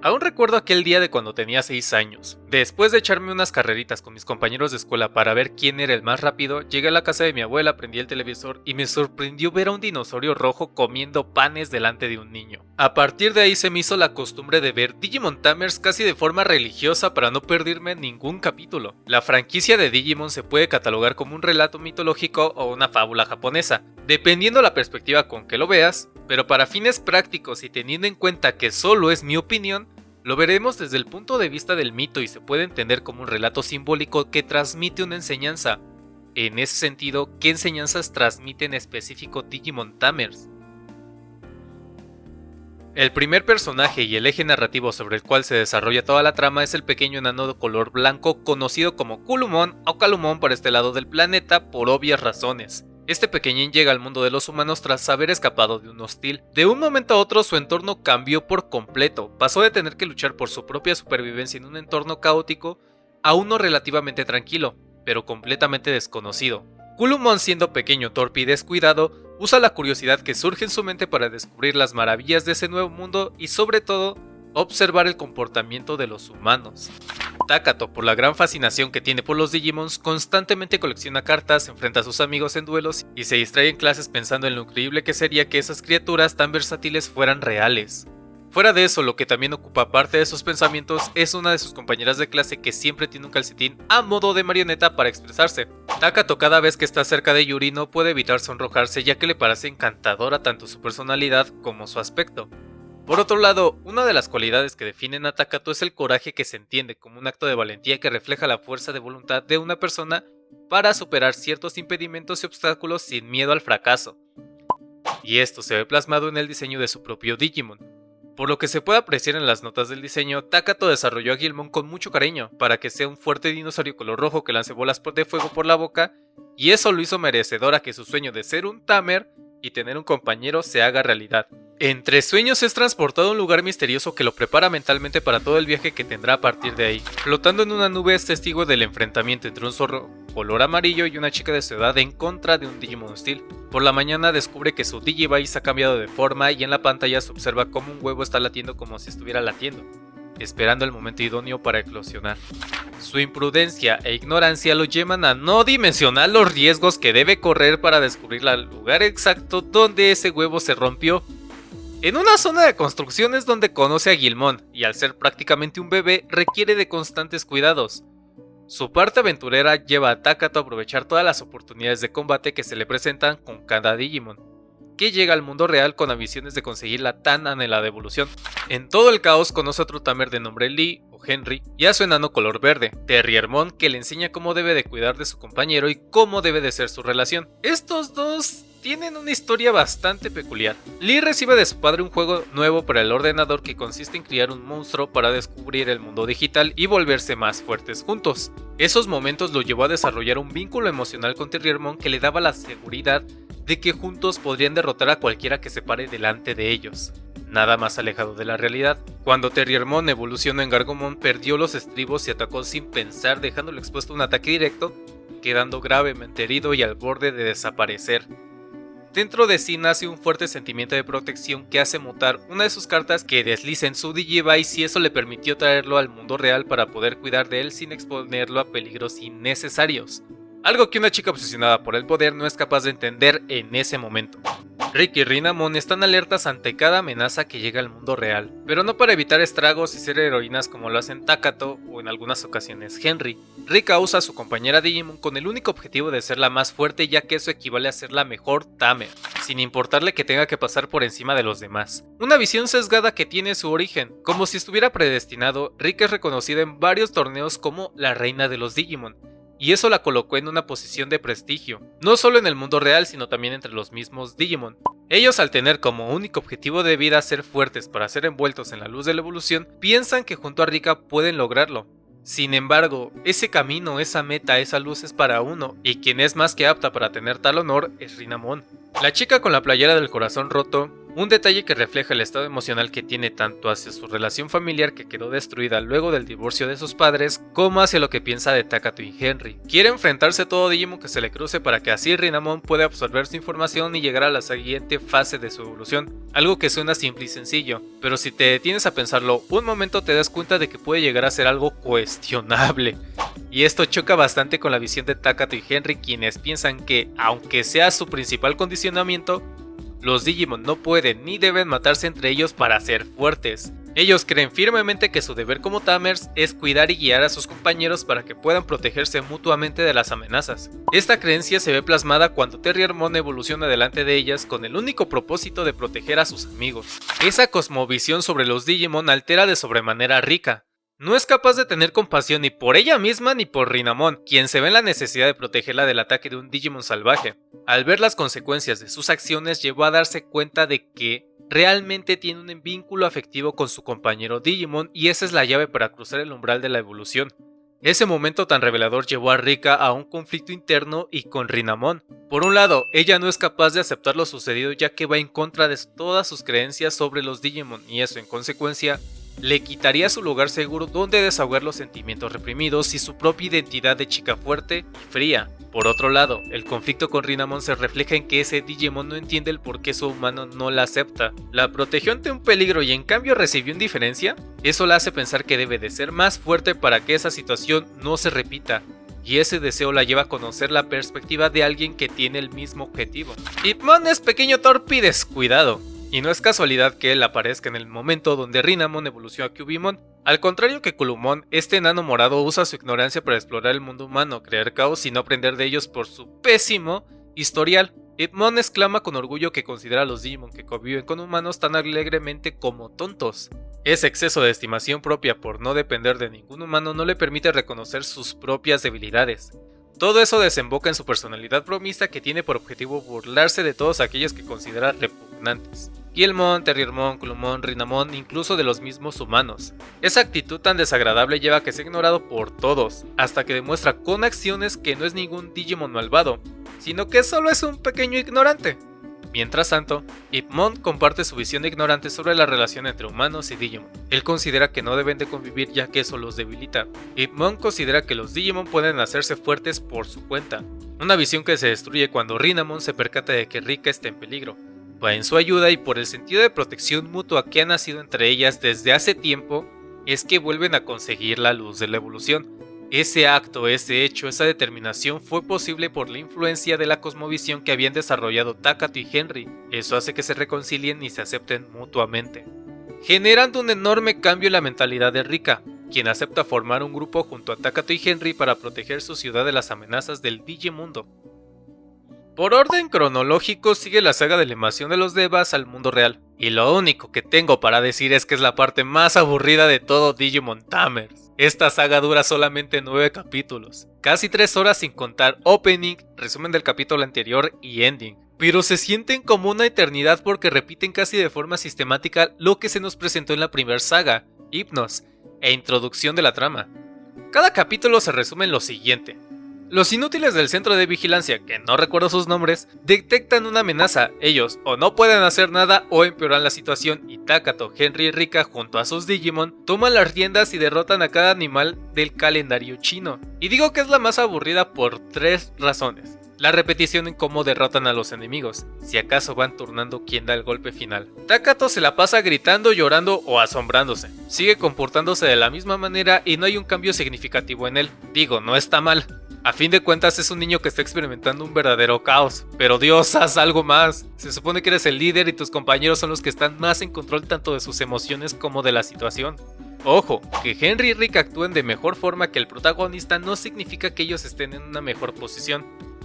Aún recuerdo aquel día de cuando tenía 6 años. Después de echarme unas carreritas con mis compañeros de escuela para ver quién era el más rápido, llegué a la casa de mi abuela, prendí el televisor y me sorprendió ver a un dinosaurio rojo comiendo panes delante de un niño. A partir de ahí se me hizo la costumbre de ver Digimon Tamers casi de forma religiosa para no perderme ningún capítulo. La franquicia de Digimon se puede catalogar como un relato mitológico o una fábula japonesa, dependiendo la perspectiva con que lo veas, pero para fines prácticos y teniendo en cuenta que solo es mi opinión, lo veremos desde el punto de vista del mito y se puede entender como un relato simbólico que transmite una enseñanza. En ese sentido, ¿qué enseñanzas transmite en específico Digimon Tamers? El primer personaje y el eje narrativo sobre el cual se desarrolla toda la trama es el pequeño enano de color blanco conocido como Kulumon o Calumon para este lado del planeta por obvias razones. Este pequeñín llega al mundo de los humanos tras haber escapado de un hostil. De un momento a otro su entorno cambió por completo, pasó de tener que luchar por su propia supervivencia en un entorno caótico a uno relativamente tranquilo, pero completamente desconocido. Kulumon, siendo pequeño, torpe y descuidado, usa la curiosidad que surge en su mente para descubrir las maravillas de ese nuevo mundo y sobre todo, observar el comportamiento de los humanos. Takato, por la gran fascinación que tiene por los Digimons, constantemente colecciona cartas, enfrenta a sus amigos en duelos y se distrae en clases pensando en lo increíble que sería que esas criaturas tan versátiles fueran reales. Fuera de eso, lo que también ocupa parte de sus pensamientos es una de sus compañeras de clase que siempre tiene un calcetín a modo de marioneta para expresarse. Takato, cada vez que está cerca de Yuri, no puede evitar sonrojarse ya que le parece encantadora tanto su personalidad como su aspecto. Por otro lado, una de las cualidades que definen a Takato es el coraje, que se entiende como un acto de valentía que refleja la fuerza de voluntad de una persona para superar ciertos impedimentos y obstáculos sin miedo al fracaso. Y esto se ve plasmado en el diseño de su propio Digimon. Por lo que se puede apreciar en las notas del diseño, Takato desarrolló a Guilmon con mucho cariño para que sea un fuerte dinosaurio color rojo que lance bolas de fuego por la boca, y eso lo hizo merecedor a que su sueño de ser un Tamer y tener un compañero se haga realidad. Entre sueños es transportado a un lugar misterioso que lo prepara mentalmente para todo el viaje que tendrá a partir de ahí. Flotando en una nube es testigo del enfrentamiento entre un zorro color amarillo y una chica de su edad en contra de un Digimon hostil. Por la mañana descubre que su Digivice ha cambiado de forma y en la pantalla se observa cómo un huevo está latiendo como si estuviera latiendo, esperando el momento idóneo para eclosionar. Su imprudencia e ignorancia lo llevan a no dimensionar los riesgos que debe correr para descubrir el lugar exacto donde ese huevo se rompió. En una zona de construcciones donde conoce a Guilmon, y al ser prácticamente un bebé requiere de constantes cuidados. Su parte aventurera lleva a Takato a aprovechar todas las oportunidades de combate que se le presentan con cada Digimon, que llega al mundo real con ambiciones de conseguir la tan anhelada evolución. En todo el caos conoce a otro Tamer de nombre Lee o Henry y a su enano color verde, Terriermon, que le enseña cómo debe de cuidar de su compañero y cómo debe de ser su relación. Estos dos tienen una historia bastante peculiar. Lee recibe de su padre un juego nuevo para el ordenador que consiste en criar un monstruo para descubrir el mundo digital y volverse más fuertes juntos. Esos momentos lo llevó a desarrollar un vínculo emocional con Terriermon que le daba la seguridad de que juntos podrían derrotar a cualquiera que se pare delante de ellos. Nada más alejado de la realidad. Cuando Terriermon evolucionó en Gargomon, perdió los estribos y atacó sin pensar, dejándolo expuesto a un ataque directo, quedando gravemente herido y al borde de desaparecer. Dentro de sí nace un fuerte sentimiento de protección que hace mutar una de sus cartas que desliza en su Digivice y eso le permitió traerlo al mundo real para poder cuidar de él sin exponerlo a peligros innecesarios. Algo que una chica obsesionada por el poder no es capaz de entender en ese momento. Rick y Rinamon están alertas ante cada amenaza que llega al mundo real, pero no para evitar estragos y ser heroínas como lo hacen Takato o en algunas ocasiones Henry. Rika usa a su compañera Digimon con el único objetivo de ser la más fuerte, ya que eso equivale a ser la mejor Tamer, sin importarle que tenga que pasar por encima de los demás. Una visión sesgada que tiene su origen. Como si estuviera predestinado, Rika es reconocida en varios torneos como la reina de los Digimon, y eso la colocó en una posición de prestigio, no solo en el mundo real sino también entre los mismos Digimon. Ellos, al tener como único objetivo de vida ser fuertes para ser envueltos en la luz de la evolución, piensan que junto a Rika pueden lograrlo. Sin embargo, ese camino, esa meta, esa luz es para uno, y quien es más que apta para tener tal honor es Rinamon. La chica con la playera del corazón roto, un detalle que refleja el estado emocional que tiene tanto hacia su relación familiar que quedó destruida luego del divorcio de sus padres, como hacia lo que piensa de Takato y Henry. Quiere enfrentarse a todo Digimon que se le cruce para que así Renamon pueda absorber su información y llegar a la siguiente fase de su evolución, algo que suena simple y sencillo, pero si te detienes a pensarlo un momento te das cuenta de que puede llegar a ser algo cuestionable. Y esto choca bastante con la visión de Takato y Henry, quienes piensan que, aunque sea su principal condicionamiento, los Digimon no pueden ni deben matarse entre ellos para ser fuertes. Ellos creen firmemente que su deber como Tamers es cuidar y guiar a sus compañeros para que puedan protegerse mutuamente de las amenazas. Esta creencia se ve plasmada cuando Terriermon evoluciona delante de ellas con el único propósito de proteger a sus amigos. Esa cosmovisión sobre los Digimon altera de sobremanera a Rika. No es capaz de tener compasión ni por ella misma ni por Renamon, quien se ve en la necesidad de protegerla del ataque de un Digimon salvaje. Al ver las consecuencias de sus acciones, llegó a darse cuenta de que realmente tiene un vínculo afectivo con su compañero Digimon y esa es la llave para cruzar el umbral de la evolución. Ese momento tan revelador llevó a Rika a un conflicto interno y con Renamon. Por un lado, ella no es capaz de aceptar lo sucedido ya que va en contra de todas sus creencias sobre los Digimon y eso en consecuencia le quitaría su lugar seguro donde desahogar los sentimientos reprimidos y su propia identidad de chica fuerte y fría. Por otro lado, el conflicto con Renamon se refleja en que ese Digimon no entiende el por qué su humano no la acepta. La protegió ante un peligro y en cambio recibió indiferencia. Eso la hace pensar que debe de ser más fuerte para que esa situación no se repita. Y ese deseo la lleva a conocer la perspectiva de alguien que tiene el mismo objetivo. Ipmon es pequeño, torpe y descuidado. Y no es casualidad que él aparezca en el momento donde Renamon evoluciona a Cubimon. Al contrario que Kulumon, este enano morado usa su ignorancia para explorar el mundo humano, crear caos y no aprender de ellos por su pésimo historial. Ipmon exclama con orgullo que considera a los Digimon que conviven con humanos tan alegremente como tontos. Ese exceso de estimación propia por no depender de ningún humano no le permite reconocer sus propias debilidades. Todo eso desemboca en su personalidad bromista que tiene por objetivo burlarse de todos aquellos que considera repugnantes. Guilmon, Terriermon, Kulumon, Renamon, incluso de los mismos humanos. Esa actitud tan desagradable lleva a que sea ignorado por todos, hasta que demuestra con acciones que no es ningún Digimon malvado, sino que solo es un pequeño ignorante. Mientras tanto, Ipmon comparte su visión ignorante sobre la relación entre humanos y Digimon. Él considera que no deben de convivir ya que eso los debilita. Ipmon considera que los Digimon pueden hacerse fuertes por su cuenta, una visión que se destruye cuando Renamon se percata de que Rika está en peligro. Va en su ayuda y por el sentido de protección mutua que ha nacido entre ellas desde hace tiempo, es que vuelven a conseguir la luz de la evolución. Ese acto, ese hecho, esa determinación fue posible por la influencia de la cosmovisión que habían desarrollado Takato y Henry. Eso hace que se reconcilien y se acepten mutuamente, generando un enorme cambio en la mentalidad de Rika, quien acepta formar un grupo junto a Takato y Henry para proteger su ciudad de las amenazas del Digimundo. Por orden cronológico sigue la saga de la invasión de los Devas al mundo real, y lo único que tengo para decir es que es la parte más aburrida de todo Digimon Tamers. Esta saga dura solamente 9 capítulos, casi 3 horas sin contar opening, resumen del capítulo anterior y ending. Pero se sienten como una eternidad porque repiten casi de forma sistemática lo que se nos presentó en la primera saga, Hypnos, e introducción de la trama. Cada capítulo se resume en lo siguiente. Los inútiles del centro de vigilancia, que no recuerdo sus nombres, detectan una amenaza. Ellos o no pueden hacer nada o empeoran la situación y Takato, Henry y Rika junto a sus Digimon toman las riendas y derrotan a cada animal del calendario chino. Y digo que es la más aburrida por 3 razones. La repetición en cómo derrotan a los enemigos, si acaso van turnando quién da el golpe final. Takato se la pasa gritando, llorando o asombrándose. Sigue comportándose de la misma manera y no hay un cambio significativo en él. Digo, no está mal. A fin de cuentas es un niño que está experimentando un verdadero caos. Pero Dios, haz algo más. Se supone que eres el líder y tus compañeros son los que están más en control tanto de sus emociones como de la situación. Ojo, que Henry y Rick actúen de mejor forma que el protagonista no significa que ellos estén en una mejor posición.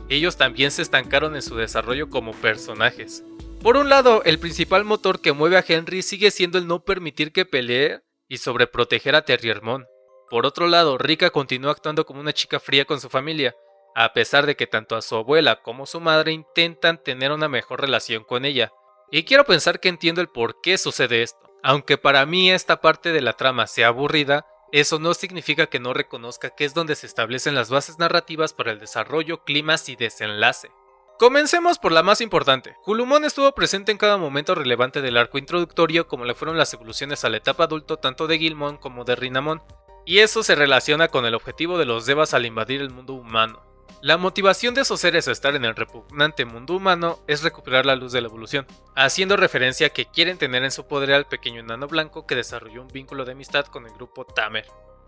Ellos también se estancaron en su desarrollo como personajes. Por un lado, el principal motor que mueve a Henry sigue siendo el no permitir que pelee y sobreproteger a Terriermon. Por otro lado, Rika continúa actuando como una chica fría con su familia, a pesar de que tanto a su abuela como su madre intentan tener una mejor relación con ella. Y quiero pensar que entiendo el por qué sucede esto. Aunque para mí esta parte de la trama sea aburrida, eso no significa que no reconozca que es donde se establecen las bases narrativas para el desarrollo, clímax y desenlace. Comencemos por la más importante. Culumon estuvo presente en cada momento relevante del arco introductorio, como le fueron las evoluciones a la etapa adulto tanto de Guilmon como de Rinamon, y eso se relaciona con el objetivo de los Devas al invadir el mundo humano. La motivación de esos seres a estar en el repugnante mundo humano es recuperar la luz de la evolución, haciendo referencia a que quieren tener en su poder al pequeño enano blanco que desarrolló un vínculo de amistad con el grupo Tamer.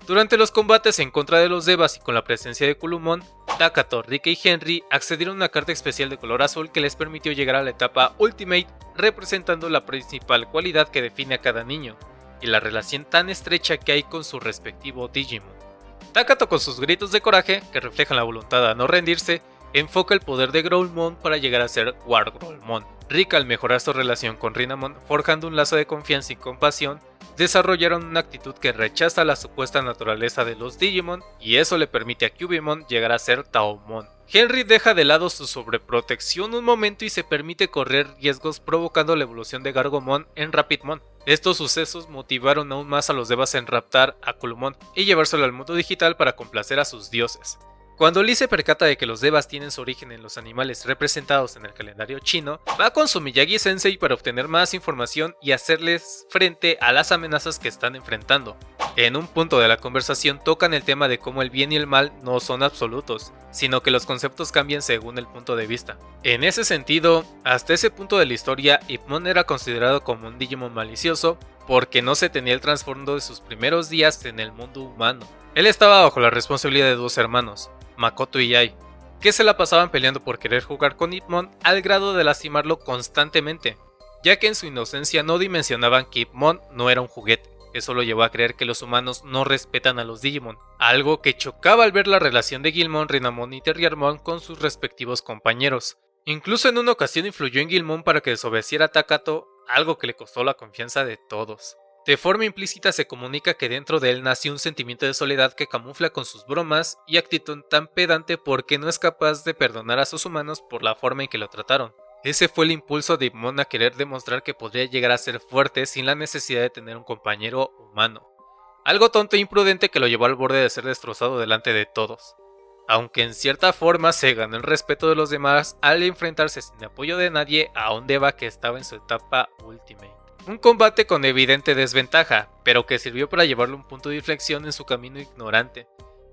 Durante los combates en contra de los Devas y con la presencia de Culumon, Takato, Rika y Henry accedieron a una carta especial de color azul que les permitió llegar a la etapa Ultimate, representando la principal cualidad que define a cada niño, y la relación tan estrecha que hay con su respectivo Digimon. Takato, con sus gritos de coraje, que reflejan la voluntad a no rendirse, enfoca el poder de Growlmon para llegar a ser Wargrowlmon. Rika, al mejorar su relación con Rinamon, forjando un lazo de confianza y compasión, desarrollaron una actitud que rechaza la supuesta naturaleza de los Digimon, y eso le permite a Cubimon llegar a ser Taomon. Henry deja de lado su sobreprotección un momento y se permite correr riesgos, provocando la evolución de Gargomon en Rapidmon. Estos sucesos motivaron aún más a los Devas en raptar a Culumon y llevárselo al mundo digital para complacer a sus dioses. Cuando Lee se percata de que los Devas tienen su origen en los animales representados en el calendario chino, va con su Miyagi Sensei para obtener más información y hacerles frente a las amenazas que están enfrentando. En un punto de la conversación tocan el tema de cómo el bien y el mal no son absolutos, sino que los conceptos cambian según el punto de vista. En ese sentido, hasta ese punto de la historia, Ipmon era considerado como un Digimon malicioso porque no se tenía el trasfondo de sus primeros días en el mundo humano. Él estaba bajo la responsabilidad de dos hermanos, Makoto y Ai, que se la pasaban peleando por querer jugar con Ipmon al grado de lastimarlo constantemente, ya que en su inocencia no dimensionaban que Ipmon no era un juguete. Eso lo llevó a creer que los humanos no respetan a los Digimon, algo que chocaba al ver la relación de Guilmon, Rinamon y Terriermon con sus respectivos compañeros. Incluso en una ocasión influyó en Guilmon para que desobedeciera a Takato, algo que le costó la confianza de todos. De forma implícita se comunica que dentro de él nació un sentimiento de soledad que camufla con sus bromas y actitud tan pedante porque no es capaz de perdonar a sus humanos por la forma en que lo trataron. Ese fue el impulso de Ipmon a querer demostrar que podría llegar a ser fuerte sin la necesidad de tener un compañero humano. Algo tonto e imprudente que lo llevó al borde de ser destrozado delante de todos. Aunque en cierta forma se ganó el respeto de los demás al enfrentarse sin apoyo de nadie a un Deva que estaba en su etapa Ultimate. Un combate con evidente desventaja, pero que sirvió para llevarle un punto de inflexión en su camino ignorante.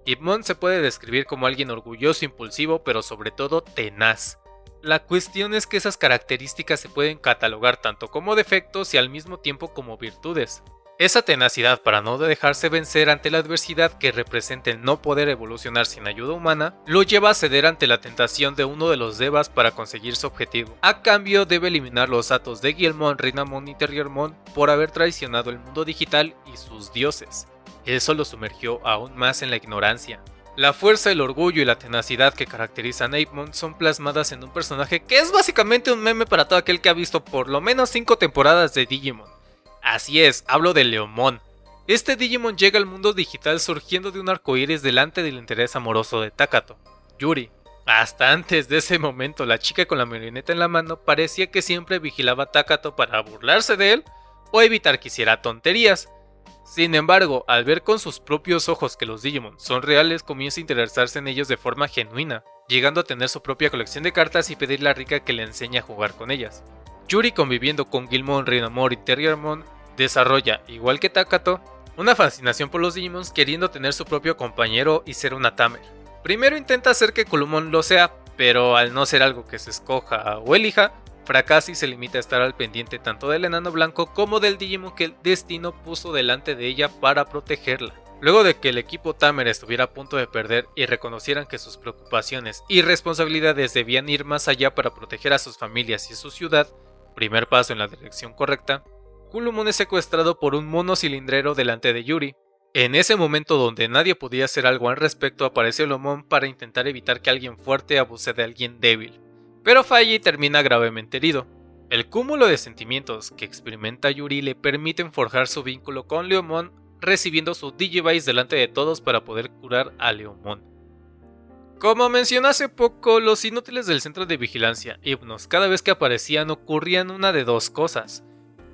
Ipmon se puede describir como alguien orgulloso, impulsivo, pero sobre todo tenaz. La cuestión es que esas características se pueden catalogar tanto como defectos y al mismo tiempo como virtudes. Esa tenacidad para no dejarse vencer ante la adversidad que representa el no poder evolucionar sin ayuda humana, lo lleva a ceder ante la tentación de uno de los Devas para conseguir su objetivo. A cambio debe eliminar los atos de Guilmon, Rinamon y Terriermon por haber traicionado el mundo digital y sus dioses. Eso lo sumergió aún más en la ignorancia. La fuerza, el orgullo y la tenacidad que caracterizan a Ipmon son plasmadas en un personaje que es básicamente un meme para todo aquel que ha visto por lo menos 5 temporadas de Digimon. Así es, hablo de Leomon. Este Digimon llega al mundo digital surgiendo de un arcoíris delante del interés amoroso de Takato, Yuri. Hasta antes de ese momento, la chica con la marioneta en la mano parecía que siempre vigilaba a Takato para burlarse de él o evitar que hiciera tonterías. Sin embargo, al ver con sus propios ojos que los Digimon son reales, comienza a interesarse en ellos de forma genuina, llegando a tener su propia colección de cartas y pedirle a Rika que le enseñe a jugar con ellas. Yuri, conviviendo con Guilmon, Rinamon y Terriermon, desarrolla, igual que Takato, una fascinación por los Digimons, queriendo tener su propio compañero y ser una Tamer. Primero intenta hacer que Culumon lo sea, pero al no ser algo que se escoja o elija, fracasa y se limita a estar al pendiente tanto del enano blanco como del Digimon que el destino puso delante de ella para protegerla. Luego de que el equipo Tamer estuviera a punto de perder y reconocieran que sus preocupaciones y responsabilidades debían ir más allá para proteger a sus familias y su ciudad, primer paso en la dirección correcta, Culumon es secuestrado por un mono cilindrero delante de Yuri. En ese momento donde nadie podía hacer algo al respecto, aparece Lomon para intentar evitar que alguien fuerte abuse de alguien débil, pero falla y termina gravemente herido. El cúmulo de sentimientos que experimenta Yuri le permiten forjar su vínculo con Leomon, recibiendo su Digivice delante de todos para poder curar a Leomon. Como mencioné hace poco, los inútiles del centro de vigilancia, Hypnos, cada vez que aparecían ocurrían una de dos cosas: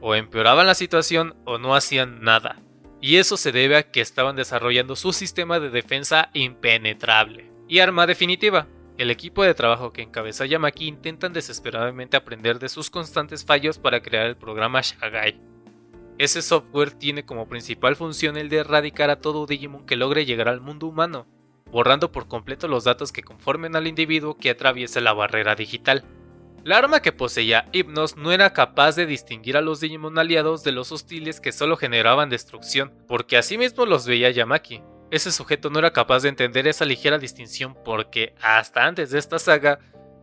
o empeoraban la situación o no hacían nada, y eso se debe a que estaban desarrollando su sistema de defensa impenetrable y arma definitiva, El equipo de trabajo que encabeza Yamaki intentan desesperadamente aprender de sus constantes fallos para crear el programa Shagai. Ese software tiene como principal función el de erradicar a todo Digimon que logre llegar al mundo humano, borrando por completo los datos que conformen al individuo que atraviesa la barrera digital. La arma que poseía Hypnos no era capaz de distinguir a los Digimon aliados de los hostiles que solo generaban destrucción, porque asimismo los veía Yamaki. Ese sujeto no era capaz de entender esa ligera distinción porque, hasta antes de esta saga,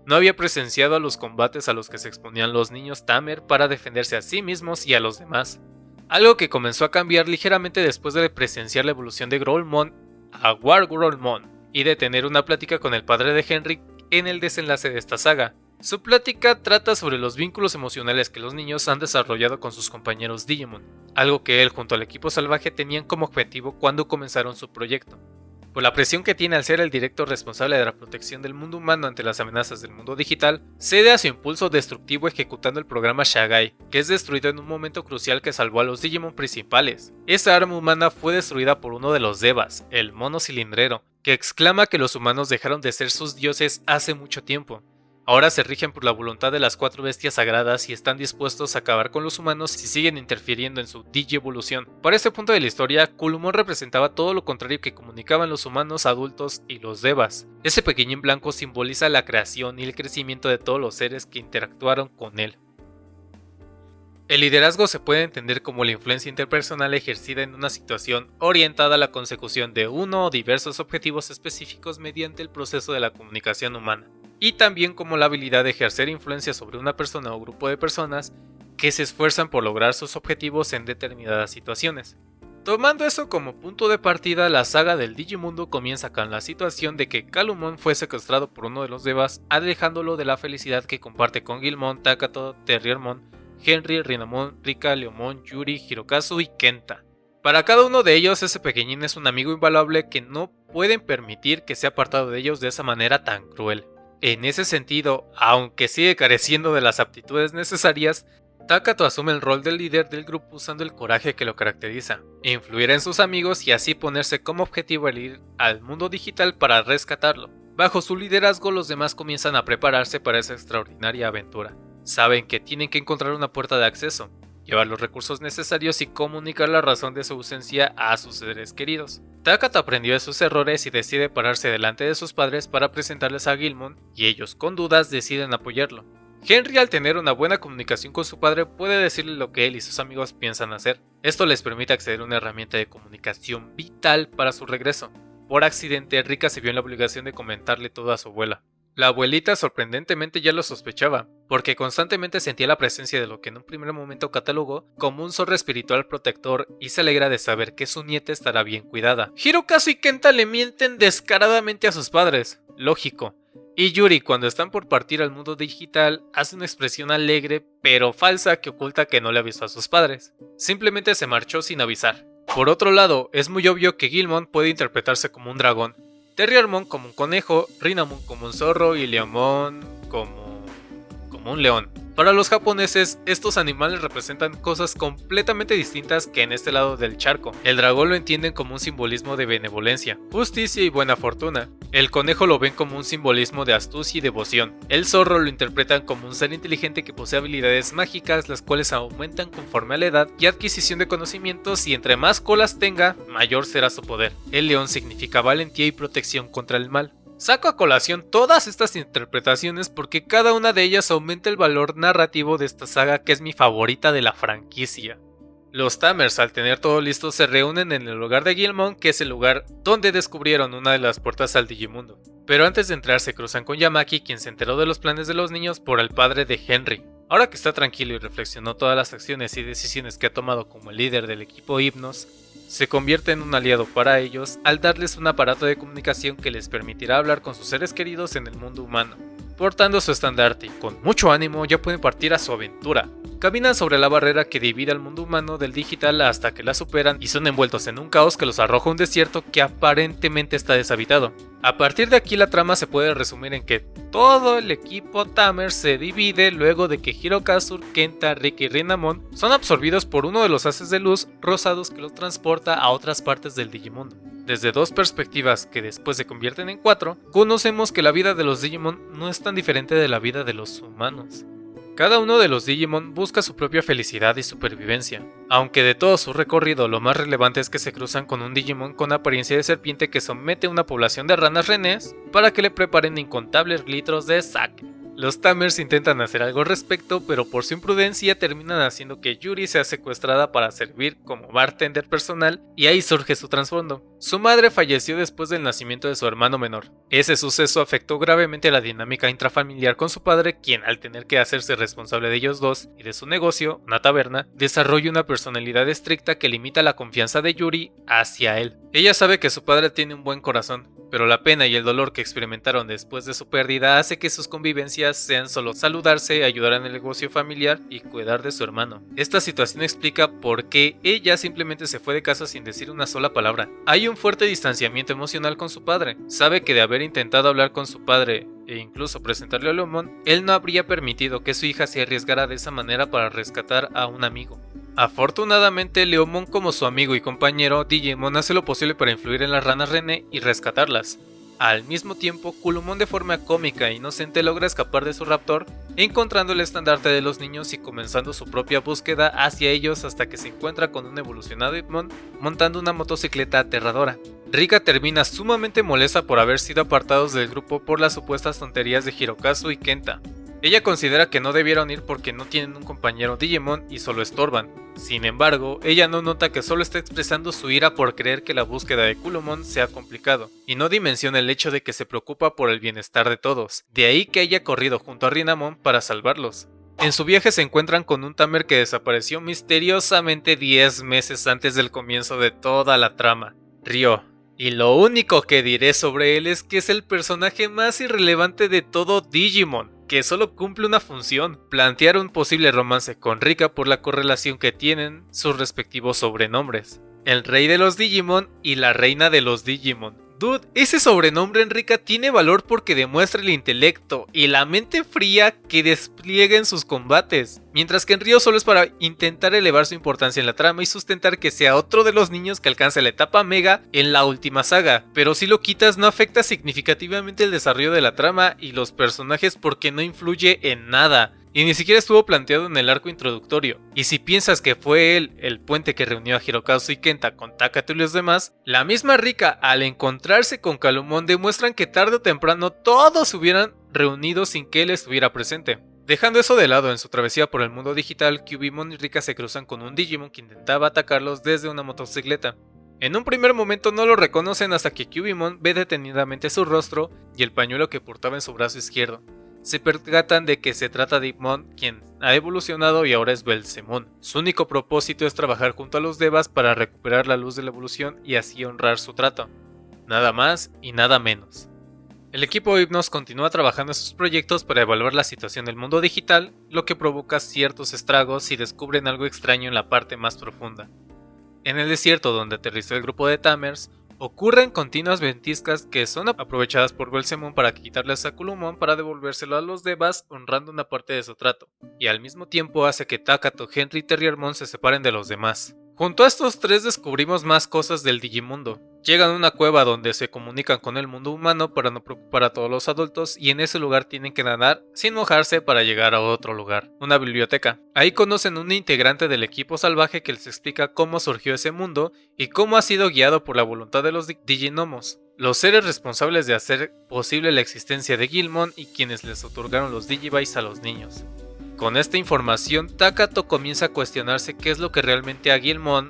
no había presenciado a los combates a los que se exponían los niños Tamer para defenderse a sí mismos y a los demás. Algo que comenzó a cambiar ligeramente después de presenciar la evolución de Growlmon a Wargrowlmon y de tener una plática con el padre de Henry en el desenlace de esta saga. Su plática trata sobre los vínculos emocionales que los niños han desarrollado con sus compañeros Digimon, algo que él junto al equipo salvaje tenían como objetivo cuando comenzaron su proyecto. Por la presión que tiene al ser el directo responsable de la protección del mundo humano ante las amenazas del mundo digital, cede a su impulso destructivo ejecutando el programa Shagai, que es destruido en un momento crucial que salvó a los Digimon principales. Esa arma humana fue destruida por uno de los Devas, el mono cilindrero, que exclama que los humanos dejaron de ser sus dioses hace mucho tiempo. Ahora se rigen por la voluntad de las 4 bestias sagradas y están dispuestos a acabar con los humanos si siguen interfiriendo en su digievolución. Para este punto de la historia, Kulumon representaba todo lo contrario que comunicaban los humanos adultos y los devas. Ese pequeñín blanco simboliza la creación y el crecimiento de todos los seres que interactuaron con él. El liderazgo se puede entender como la influencia interpersonal ejercida en una situación orientada a la consecución de uno o diversos objetivos específicos mediante el proceso de la comunicación humana, y también como la habilidad de ejercer influencia sobre una persona o grupo de personas que se esfuerzan por lograr sus objetivos en determinadas situaciones. Tomando eso como punto de partida, la saga del Digimundo comienza con la situación de que Kalumon fue secuestrado por uno de los devas, alejándolo de la felicidad que comparte con Guilmon, Takato, Terriermon, Henry, Rinamon, Rika, Leomon, Yuri, Hirokazu y Kenta. Para cada uno de ellos, ese pequeñín es un amigo invaluable que no pueden permitir que sea apartado de ellos de esa manera tan cruel. En ese sentido, aunque sigue careciendo de las aptitudes necesarias, Takato asume el rol del líder del grupo usando el coraje que lo caracteriza, influir en sus amigos y así ponerse como objetivo el ir al mundo digital para rescatarlo. Bajo su liderazgo, los demás comienzan a prepararse para esa extraordinaria aventura. Saben que tienen que encontrar una puerta de acceso, llevar los recursos necesarios y comunicar la razón de su ausencia a sus seres queridos. Takato aprendió de sus errores y decide pararse delante de sus padres para presentarles a Guilmon, y ellos con dudas deciden apoyarlo. Henry, al tener una buena comunicación con su padre, puede decirle lo que él y sus amigos piensan hacer. Esto les permite acceder a una herramienta de comunicación vital para su regreso. Por accidente, Rika se vio en la obligación de comentarle todo a su abuela. La abuelita sorprendentemente ya lo sospechaba, porque constantemente sentía la presencia de lo que en un primer momento catalogó como un zorro espiritual protector y se alegra de saber que su nieta estará bien cuidada. Hirokazu y Kenta le mienten descaradamente a sus padres, lógico, y Yuri, cuando están por partir al mundo digital, hace una expresión alegre pero falsa que oculta que no le avisó a sus padres. Simplemente se marchó sin avisar. Por otro lado, es muy obvio que Guilmon puede interpretarse como un dragón, Terriermon como un conejo, Rinamon como un zorro y Leomon como un león. Para los japoneses, estos animales representan cosas completamente distintas que en este lado del charco. El dragón lo entienden como un simbolismo de benevolencia, justicia y buena fortuna. El conejo lo ven como un simbolismo de astucia y devoción. El zorro lo interpretan como un ser inteligente que posee habilidades mágicas, las cuales aumentan conforme a la edad y adquisición de conocimientos, y entre más colas tenga, mayor será su poder. El león significa valentía y protección contra el mal. Saco a colación todas estas interpretaciones porque cada una de ellas aumenta el valor narrativo de esta saga, que es mi favorita de la franquicia. Los Tamers, al tener todo listo, se reúnen en el hogar de Guilmon, que es el lugar donde descubrieron una de las puertas al Digimundo. Pero antes de entrar se cruzan con Yamaki, quien se enteró de los planes de los niños por el padre de Henry. Ahora que está tranquilo y reflexionó todas las acciones y decisiones que ha tomado como el líder del equipo Hypnos, se convierte en un aliado para ellos al darles un aparato de comunicación que les permitirá hablar con sus seres queridos en el mundo humano. Portando su estandarte y con mucho ánimo, ya pueden partir a su aventura. Caminan sobre la barrera que divide al mundo humano del digital hasta que la superan y son envueltos en un caos que los arroja a un desierto que aparentemente está deshabitado. A partir de aquí la trama se puede resumir en que todo el equipo Tamer se divide luego de que Hirokazu, Kenta, Rika y Rinamon son absorbidos por uno de los haces de luz rosados que los transporta a otras partes del Digimundo. Desde dos perspectivas que después se convierten en cuatro, conocemos que la vida de los Digimon no es tan diferente de la vida de los humanos. Cada uno de los Digimon busca su propia felicidad y supervivencia, aunque de todo su recorrido lo más relevante es que se cruzan con un Digimon con apariencia de serpiente que somete a una población de ranas renés para que le preparen incontables litros de sake. Los Tamers intentan hacer algo al respecto, pero por su imprudencia terminan haciendo que Yuri sea secuestrada para servir como bartender personal, y ahí surge su trasfondo. Su madre falleció después del nacimiento de su hermano menor. Ese suceso afectó gravemente la dinámica intrafamiliar con su padre, quien al tener que hacerse responsable de ellos dos y de su negocio, una taberna, desarrolla una personalidad estricta que limita la confianza de Yuri hacia él. Ella sabe que su padre tiene un buen corazón, pero la pena y el dolor que experimentaron después de su pérdida hace que sus convivencias sean solo saludarse, ayudar en el negocio familiar y cuidar de su hermano. Esta situación explica por qué ella simplemente se fue de casa sin decir una sola palabra. Hay un fuerte distanciamiento emocional con su padre. Sabe que de haber intentado hablar con su padre e incluso presentarle a Leomon, él no habría permitido que su hija se arriesgara de esa manera para rescatar a un amigo. Afortunadamente, Leomon como su amigo y compañero Digimon hace lo posible para influir en las ranas René y rescatarlas. Al mismo tiempo, Kulumon de forma cómica e inocente logra escapar de su raptor, encontrando el estandarte de los niños y comenzando su propia búsqueda hacia ellos hasta que se encuentra con un evolucionado Hitmon montando una motocicleta aterradora. Rika termina sumamente molesta por haber sido apartados del grupo por las supuestas tonterías de Hirokazu y Kenta. Ella considera que no debieron ir porque no tienen un compañero Digimon y solo estorban. Sin embargo, ella no nota que solo está expresando su ira por creer que la búsqueda de Kulumon sea complicado, y no dimensiona el hecho de que se preocupa por el bienestar de todos, de ahí que haya corrido junto a Rinamon para salvarlos. En su viaje se encuentran con un Tamer que desapareció misteriosamente 10 meses antes del comienzo de toda la trama, Ryo. Y lo único que diré sobre él es que es el personaje más irrelevante de todo Digimon, que solo cumple una función: plantear un posible romance con Rika por la correlación que tienen sus respectivos sobrenombres, el rey de los Digimon y la reina de los Digimon. Dude, ese sobrenombre en Rika tiene valor porque demuestra el intelecto y la mente fría que despliega en sus combates, mientras que en Ryo solo es para intentar elevar su importancia en la trama y sustentar que sea otro de los niños que alcanza la etapa Mega en la última saga, pero si lo quitas no afecta significativamente el desarrollo de la trama y los personajes porque no influye en nada. Y ni siquiera estuvo planteado en el arco introductorio. Y si piensas que fue él el puente que reunió a Hirokazu y Kenta con Takato y los demás, la misma Rika al encontrarse con Kalumon demuestran que tarde o temprano todos se hubieran reunido sin que él estuviera presente. Dejando eso de lado, en su travesía por el mundo digital, Cubimon y Rika se cruzan con un Digimon que intentaba atacarlos desde una motocicleta. En un primer momento no lo reconocen hasta que Cubimon ve detenidamente su rostro y el pañuelo que portaba en su brazo izquierdo. Se percatan de que se trata de Hitmon, quien ha evolucionado y ahora es Belzemon. Su único propósito es trabajar junto a los Devas para recuperar la luz de la evolución y así honrar su trato. Nada más y nada menos. El equipo Hypnos continúa trabajando en sus proyectos para evaluar la situación del mundo digital, lo que provoca ciertos estragos si descubren algo extraño en la parte más profunda. En el desierto donde aterrizó el grupo de Tamers, ocurren continuas ventiscas que son aprovechadas por Belzemon para quitarles a Kulumon para devolvérselo a los Devas, honrando una parte de su trato, y al mismo tiempo hace que Takato, Henry y Terriermon se separen de los demás. Junto a estos tres descubrimos más cosas del Digimundo. Llegan a una cueva donde se comunican con el mundo humano para no preocupar a todos los adultos, y en ese lugar tienen que nadar sin mojarse para llegar a otro lugar, una biblioteca. Ahí conocen un integrante del equipo salvaje que les explica cómo surgió ese mundo y cómo ha sido guiado por la voluntad de los Diginomos, los seres responsables de hacer posible la existencia de Gilmon y quienes les otorgaron los Digivice a los niños. Con esta información, Takato comienza a cuestionarse qué es lo que realmente a Gilmon.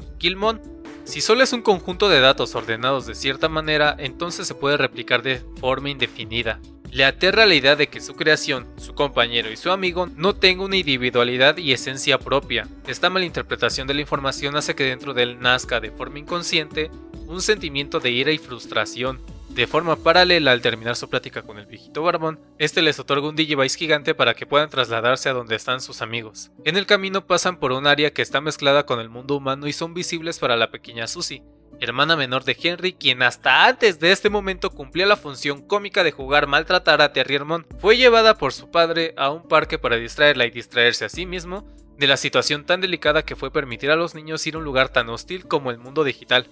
Si solo es un conjunto de datos ordenados de cierta manera, entonces se puede replicar de forma indefinida. Le aterra la idea de que su creación, su compañero y su amigo no tengan una individualidad y esencia propia. Esta malinterpretación de la información hace que dentro de él nazca de forma inconsciente un sentimiento de ira y frustración. De forma paralela, al terminar su plática con el viejito barbón, este les otorga un Digivice gigante para que puedan trasladarse a donde están sus amigos. En el camino pasan por un área que está mezclada con el mundo humano y son visibles para la pequeña Susie, hermana menor de Henry, quien hasta antes de este momento cumplía la función cómica de jugar maltratar a Terriermon. Fue llevada por su padre a un parque para distraerla y distraerse a sí mismo de la situación tan delicada que fue permitir a los niños ir a un lugar tan hostil como el mundo digital.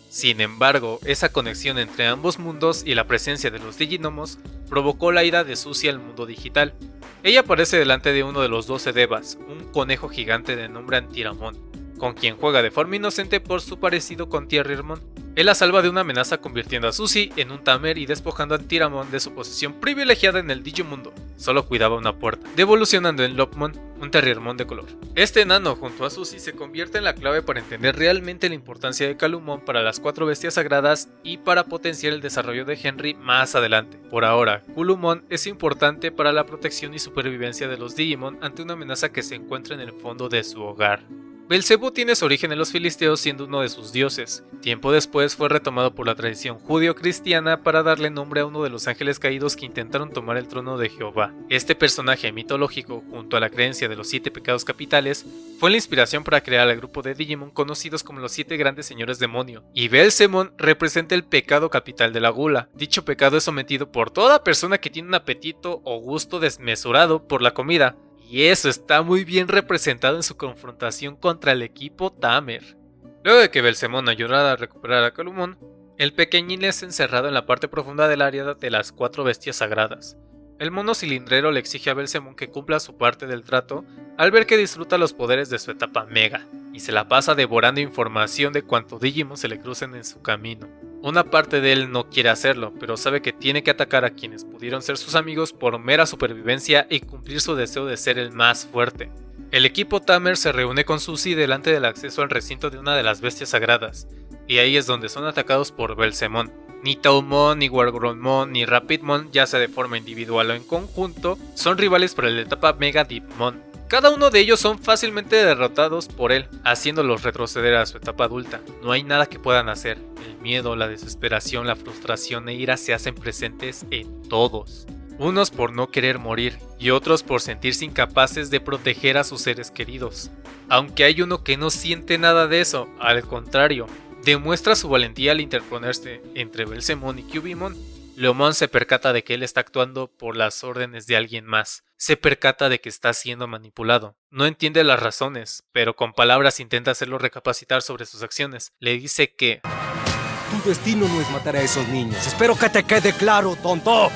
Sin embargo, esa conexión entre ambos mundos y la presencia de los Digimons provocó la ida de Suzy al mundo digital. Ella aparece delante de uno de los 12 Devas, un conejo gigante de nombre Antiramon, con quien juega de forma inocente por su parecido con Tierrirmon. Él la salva de una amenaza convirtiendo a Suzy en un Tamer y despojando a Antiramon de su posición privilegiada en el Digimundo. Solo cuidaba una puerta, devolucionando en Lopmon, un Terriermon de color. Este enano junto a Suzy se convierte en la clave para entender realmente la importancia de Calumon para las 4 bestias sagradas y para potenciar el desarrollo de Henry más adelante. Por ahora, Calumon es importante para la protección y supervivencia de los Digimon ante una amenaza que se encuentra en el fondo de su hogar. Belcebú tiene su origen en los filisteos siendo uno de sus dioses. Tiempo después fue retomado por la tradición judío-cristiana para darle nombre a uno de los ángeles caídos que intentaron tomar el trono de Jehová. Este personaje mitológico, junto a la creencia de los 7 pecados capitales, fue la inspiración para crear el grupo de Digimon conocidos como los 7 grandes señores demonio, y Belcemon representa el pecado capital de la gula. Dicho pecado es sometido por toda persona que tiene un apetito o gusto desmesurado por la comida, y eso está muy bien representado en su confrontación contra el equipo Tamer. Luego de que Belcemon ayudara a recuperar a Calumon, el pequeñín es encerrado en la parte profunda del área de las 4 bestias sagradas. El mono cilindrero le exige a Belcemon que cumpla su parte del trato al ver que disfruta los poderes de su etapa Mega, y se la pasa devorando información de cuanto Digimon se le crucen en su camino. Una parte de él no quiere hacerlo, pero sabe que tiene que atacar a quienes pudieron ser sus amigos por mera supervivencia y cumplir su deseo de ser el más fuerte. El equipo Tamer se reúne con Suzy delante del acceso al recinto de una de las bestias sagradas, y ahí es donde son atacados por Belcemon. Ni Taumon, ni Wargronmon, ni Rapidmon, ya sea de forma individual o en conjunto, son rivales para la etapa Mega Deepmon. Cada uno de ellos son fácilmente derrotados por él, haciéndolos retroceder a su etapa adulta. No hay nada que puedan hacer. El miedo, la desesperación, la frustración e ira se hacen presentes en todos. Unos por no querer morir y otros por sentirse incapaces de proteger a sus seres queridos. Aunque hay uno que no siente nada de eso, al contrario, demuestra su valentía al interponerse entre Belcemon y Cubimon. Leomon se percata de que él está actuando por las órdenes de alguien más. Se percata de que está siendo manipulado. No entiende las razones, pero con palabras intenta hacerlo recapacitar sobre sus acciones. Le dice que tu destino no es matar a esos niños. Espero que te quede claro, tonto.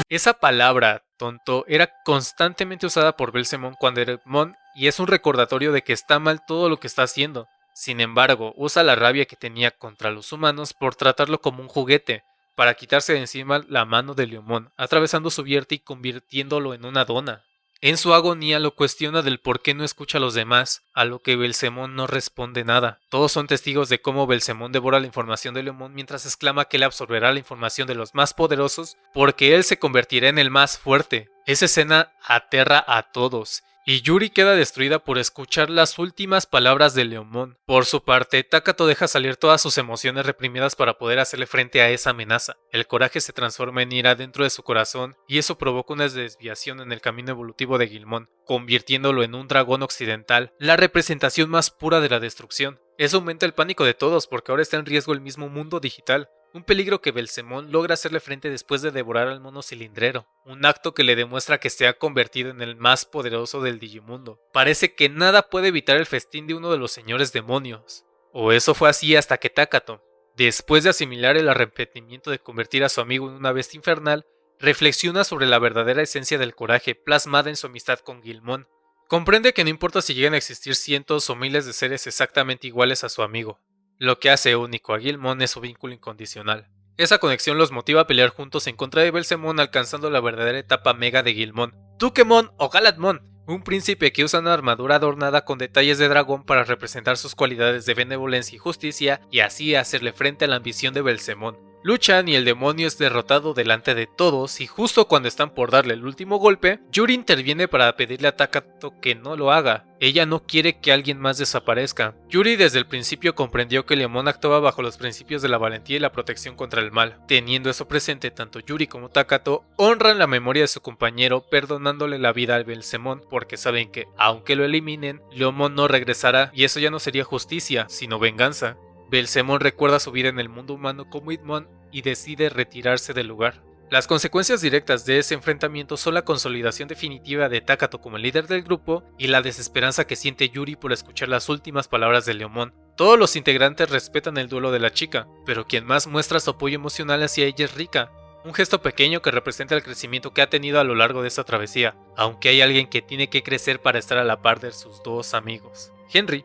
Esa palabra, tonto, era constantemente usada por Belcemon cuando era Mon y es un recordatorio de que está mal todo lo que está haciendo. Sin embargo, usa la rabia que tenía contra los humanos por tratarlo como un juguete, para quitarse de encima la mano de Leomon, atravesando su vientre y convirtiéndolo en una dona. En su agonía lo cuestiona del por qué no escucha a los demás, a lo que Belcemon no responde nada. Todos son testigos de cómo Belcemon devora la información de Leomon mientras exclama que él absorberá la información de los más poderosos porque él se convertirá en el más fuerte. Esa escena aterra a todos. Y Yuri queda destruida por escuchar las últimas palabras de Leomon. Por su parte, Takato deja salir todas sus emociones reprimidas para poder hacerle frente a esa amenaza. El coraje se transforma en ira dentro de su corazón y eso provoca una desviación en el camino evolutivo de Guilmon, convirtiéndolo en un dragón occidental, la representación más pura de la destrucción. Eso aumenta el pánico de todos porque ahora está en riesgo el mismo mundo digital. Un peligro que Belcemon logra hacerle frente después de devorar al mono cilindrero, un acto que le demuestra que se ha convertido en el más poderoso del Digimundo. Parece que nada puede evitar el festín de uno de los señores demonios. O eso fue así hasta que Takato, después de asimilar el arrepentimiento de convertir a su amigo en una bestia infernal, reflexiona sobre la verdadera esencia del coraje plasmada en su amistad con Guilmon. Comprende que no importa si llegan a existir cientos o miles de seres exactamente iguales a su amigo. Lo que hace único a Guilmon es su vínculo incondicional. Esa conexión los motiva a pelear juntos en contra de Belcemon, alcanzando la verdadera etapa Mega de Guilmon. Tukemon o Galatmon, un príncipe que usa una armadura adornada con detalles de dragón para representar sus cualidades de benevolencia y justicia y así hacerle frente a la ambición de Belcemon. Luchan y el demonio es derrotado delante de todos y justo cuando están por darle el último golpe, Yuri interviene para pedirle a Takato que no lo haga. Ella no quiere que alguien más desaparezca. Yuri desde el principio comprendió que Leomon actuaba bajo los principios de la valentía y la protección contra el mal. Teniendo eso presente, tanto Yuri como Takato honran la memoria de su compañero perdonándole la vida al Belcemon porque saben que, aunque lo eliminen, Leomon no regresará y eso ya no sería justicia, sino venganza. Belcemon recuerda su vida en el mundo humano como Hitmon y decide retirarse del lugar. Las consecuencias directas de ese enfrentamiento son la consolidación definitiva de Takato como el líder del grupo y la desesperanza que siente Yuri por escuchar las últimas palabras de Leomon. Todos los integrantes respetan el duelo de la chica, pero quien más muestra su apoyo emocional hacia ella es Rika, un gesto pequeño que representa el crecimiento que ha tenido a lo largo de esta travesía, aunque hay alguien que tiene que crecer para estar a la par de sus dos amigos. Henry.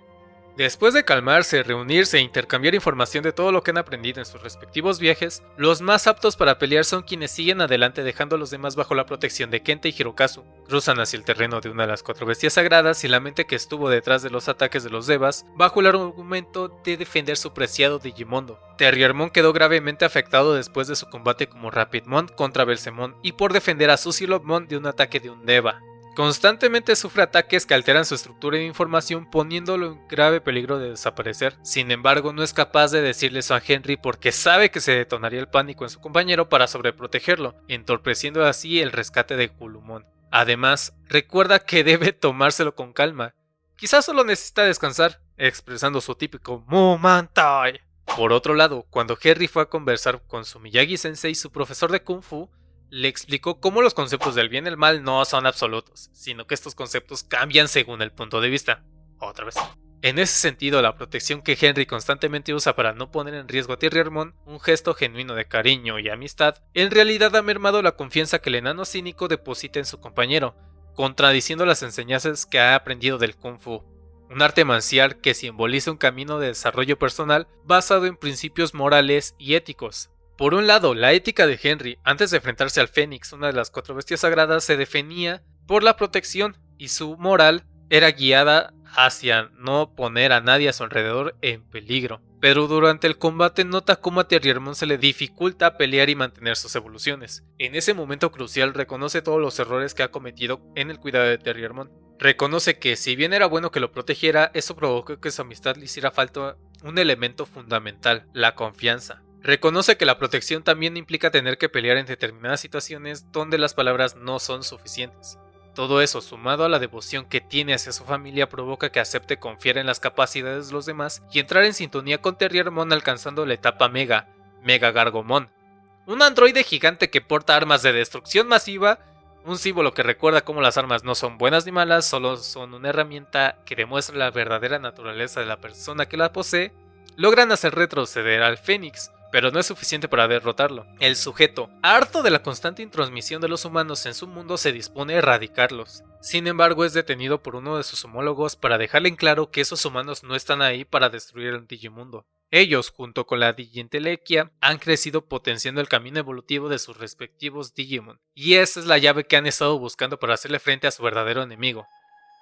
Después de calmarse, reunirse e intercambiar información de todo lo que han aprendido en sus respectivos viajes, los más aptos para pelear son quienes siguen adelante dejando a los demás bajo la protección de Kenta y Hirokazu. Cruzan hacia el terreno de una de las 4 bestias sagradas y la mente que estuvo detrás de los ataques de los Devas bajo el argumento de defender su preciado Digimundo. Terriermon quedó gravemente afectado después de su combate como Rapidmon contra Belzemon y por defender a Susilopmon de un ataque de un Deva. Constantemente sufre ataques que alteran su estructura de información poniéndolo en grave peligro de desaparecer. Sin embargo, no es capaz de decirle eso a Henry porque sabe que se detonaría el pánico en su compañero para sobreprotegerlo, entorpeciendo así el rescate de Gulumon. Además, recuerda que debe tomárselo con calma. Quizás solo necesita descansar, expresando su típico Mumantai. Por otro lado, cuando Henry fue a conversar con su Miyagi-sensei, su profesor de Kung Fu, le explicó cómo los conceptos del bien y el mal no son absolutos, sino que estos conceptos cambian según el punto de vista. Otra vez. En ese sentido, la protección que Henry constantemente usa para no poner en riesgo a Terriermon, un gesto genuino de cariño y amistad, en realidad ha mermado la confianza que el enano cínico deposita en su compañero, contradiciendo las enseñanzas que ha aprendido del Kung Fu. Un arte marcial que simboliza un camino de desarrollo personal basado en principios morales y éticos. Por un lado, la ética de Henry, antes de enfrentarse al Fénix, una de las 4 bestias sagradas, se definía por la protección, y su moral era guiada hacia no poner a nadie a su alrededor en peligro. Pero durante el combate nota cómo a Terriermon se le dificulta pelear y mantener sus evoluciones. En ese momento crucial reconoce todos los errores que ha cometido en el cuidado de Terriermon. Reconoce que si bien era bueno que lo protegiera, eso provocó que su amistad le hiciera falta un elemento fundamental, la confianza. Reconoce que la protección también implica tener que pelear en determinadas situaciones donde las palabras no son suficientes. Todo eso, sumado a la devoción que tiene hacia su familia, provoca que acepte confiar en las capacidades de los demás y entrar en sintonía con Terriermon alcanzando la etapa Mega Gargomon. Un androide gigante que porta armas de destrucción masiva, un símbolo que recuerda cómo las armas no son buenas ni malas, solo son una herramienta que demuestra la verdadera naturaleza de la persona que la posee, logran hacer retroceder al Fénix, pero no es suficiente para derrotarlo. El sujeto, harto de la constante intromisión de los humanos en su mundo, se dispone a erradicarlos. Sin embargo, es detenido por uno de sus homólogos para dejarle en claro que esos humanos no están ahí para destruir el Digimundo. Ellos, junto con la Digintelequia, han crecido potenciando el camino evolutivo de sus respectivos Digimon, y esa es la llave que han estado buscando para hacerle frente a su verdadero enemigo.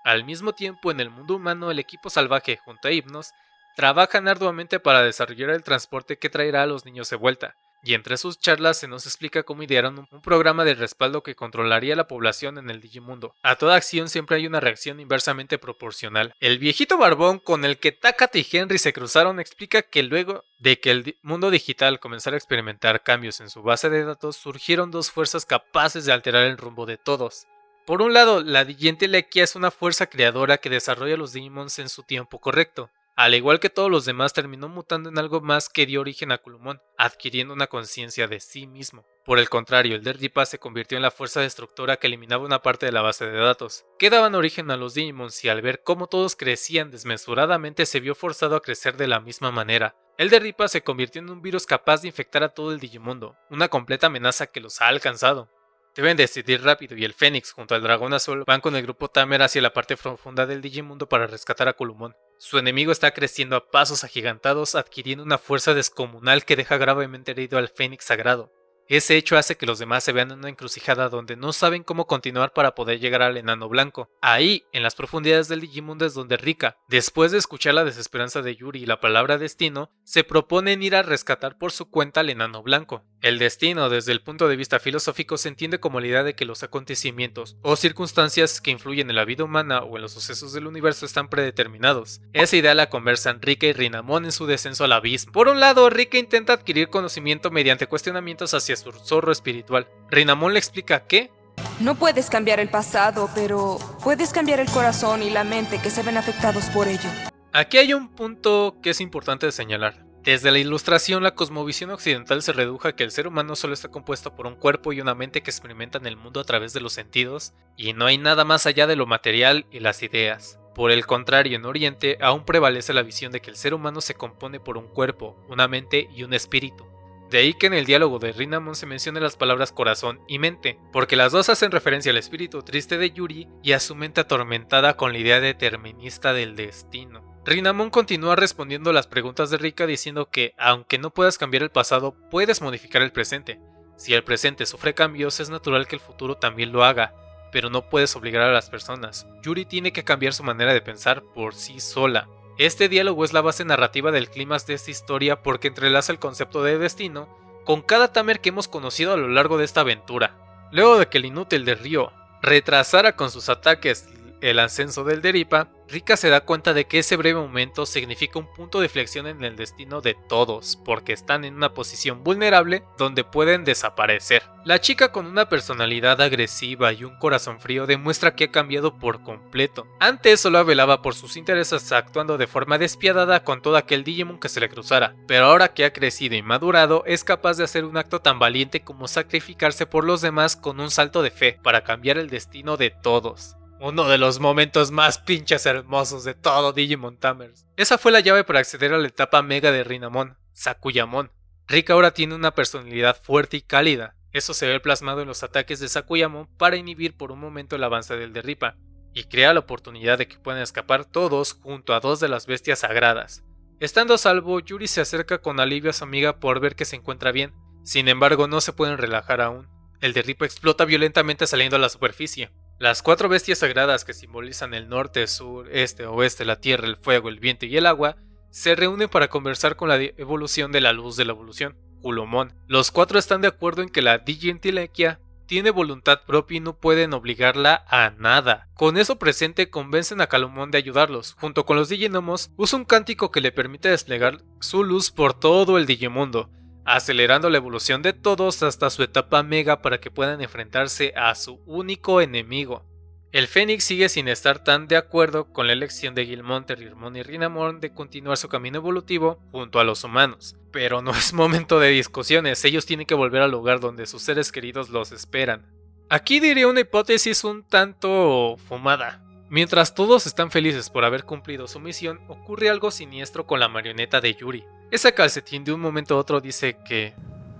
Al mismo tiempo, en el mundo humano, el equipo salvaje, junto a Hypnos, trabajan arduamente para desarrollar el transporte que traerá a los niños de vuelta, y entre sus charlas se nos explica cómo idearon un programa de respaldo que controlaría la población en el Digimundo. A toda acción siempre hay una reacción inversamente proporcional. El viejito barbón con el que Takato y Henry se cruzaron explica que luego de que el mundo digital comenzara a experimentar cambios en su base de datos, surgieron dos fuerzas capaces de alterar el rumbo de todos. Por un lado, la Digintelequia es una fuerza creadora que desarrolla los Digimons en su tiempo correcto. Al igual que todos los demás, terminó mutando en algo más que dio origen a Gulumon, adquiriendo una conciencia de sí mismo. Por el contrario, el Derripa se convirtió en la fuerza destructora que eliminaba una parte de la base de datos, que daban origen a los Digimons, y al ver cómo todos crecían desmesuradamente se vio forzado a crecer de la misma manera. El Derripa se convirtió en un virus capaz de infectar a todo el Digimundo, una completa amenaza que los ha alcanzado. Deben decidir rápido y el Fénix junto al Dragón Azul van con el grupo Tamer hacia la parte profunda del Digimundo para rescatar a Gulumon. Su enemigo está creciendo a pasos agigantados, adquiriendo una fuerza descomunal que deja gravemente herido al Fénix sagrado. Ese hecho hace que los demás se vean en una encrucijada donde no saben cómo continuar para poder llegar al enano blanco. Ahí, en las profundidades del Digimundo, es donde Rika, después de escuchar la desesperanza de Yuri y la palabra destino, se propone en ir a rescatar por su cuenta al enano blanco. El destino, desde el punto de vista filosófico, se entiende como la idea de que los acontecimientos o circunstancias que influyen en la vida humana o en los sucesos del universo están predeterminados. Esa idea la conversan Rika y Rinamon en su descenso al abismo. Por un lado, Rika intenta adquirir conocimiento mediante cuestionamientos hacia su zorro espiritual. Rinamon le explica que no puedes cambiar el pasado, pero puedes cambiar el corazón y la mente que se ven afectados por ello. Aquí hay un punto que es importante de señalar. Desde la Ilustración, la cosmovisión occidental se redujo a que el ser humano solo está compuesto por un cuerpo y una mente que experimentan el mundo a través de los sentidos, y no hay nada más allá de lo material y las ideas. Por el contrario, en Oriente aún prevalece la visión de que el ser humano se compone por un cuerpo, una mente y un espíritu. De ahí que en el diálogo de Rinamon se mencionen las palabras corazón y mente, porque las dos hacen referencia al espíritu triste de Yuri y a su mente atormentada con la idea determinista del destino. Rinamon continúa respondiendo las preguntas de Rika diciendo que, aunque no puedas cambiar el pasado, puedes modificar el presente. Si el presente sufre cambios, es natural que el futuro también lo haga, pero no puedes obligar a las personas. Yuri tiene que cambiar su manera de pensar por sí sola. Este diálogo es la base narrativa del clímax de esta historia porque entrelaza el concepto de destino con cada Tamer que hemos conocido a lo largo de esta aventura. Luego de que el inútil de Ryo retrasara con sus ataques el ascenso del Deripa, Rika se da cuenta de que ese breve momento significa un punto de inflexión en el destino de todos, porque están en una posición vulnerable donde pueden desaparecer. La chica, con una personalidad agresiva y un corazón frío, demuestra que ha cambiado por completo. Antes solo velaba por sus intereses, actuando de forma despiadada con todo aquel Digimon que se le cruzara, pero ahora que ha crecido y madurado, es capaz de hacer un acto tan valiente como sacrificarse por los demás con un salto de fe para cambiar el destino de todos. Uno de los momentos más pinches hermosos de todo Digimon Tamers. Esa fue la llave para acceder a la etapa mega de Rinamon, Sakuyamon. Rika ahora tiene una personalidad fuerte y cálida. Eso se ve plasmado en los ataques de Sakuyamon para inhibir por un momento el avance del Deripa, y crea la oportunidad de que puedan escapar todos junto a dos de las bestias sagradas. Estando a salvo, Yuri se acerca con alivio a su amiga por ver que se encuentra bien. Sin embargo, no se pueden relajar aún. El Deripa explota violentamente saliendo a la superficie. Las cuatro bestias sagradas que simbolizan el norte, sur, este, oeste, la tierra, el fuego, el viento y el agua, se reúnen para conversar con la evolución de la luz de la evolución, Kulomon. Los cuatro están de acuerdo en que la Digintelequia tiene voluntad propia y no pueden obligarla a nada. Con eso presente, convencen a Calumon de ayudarlos. Junto con los Diginomos, usa un cántico que le permite desplegar su luz por todo el Digimundo, acelerando la evolución de todos hasta su etapa mega para que puedan enfrentarse a su único enemigo. El Fénix sigue sin estar tan de acuerdo con la elección de Guilmon, Terriermon y Rinamon de continuar su camino evolutivo junto a los humanos, pero no es momento de discusiones, ellos tienen que volver al lugar donde sus seres queridos los esperan. Aquí diré una hipótesis un tanto fumada. Mientras todos están felices por haber cumplido su misión, ocurre algo siniestro con la marioneta de Yuri. Esa calcetín de un momento a otro dice que...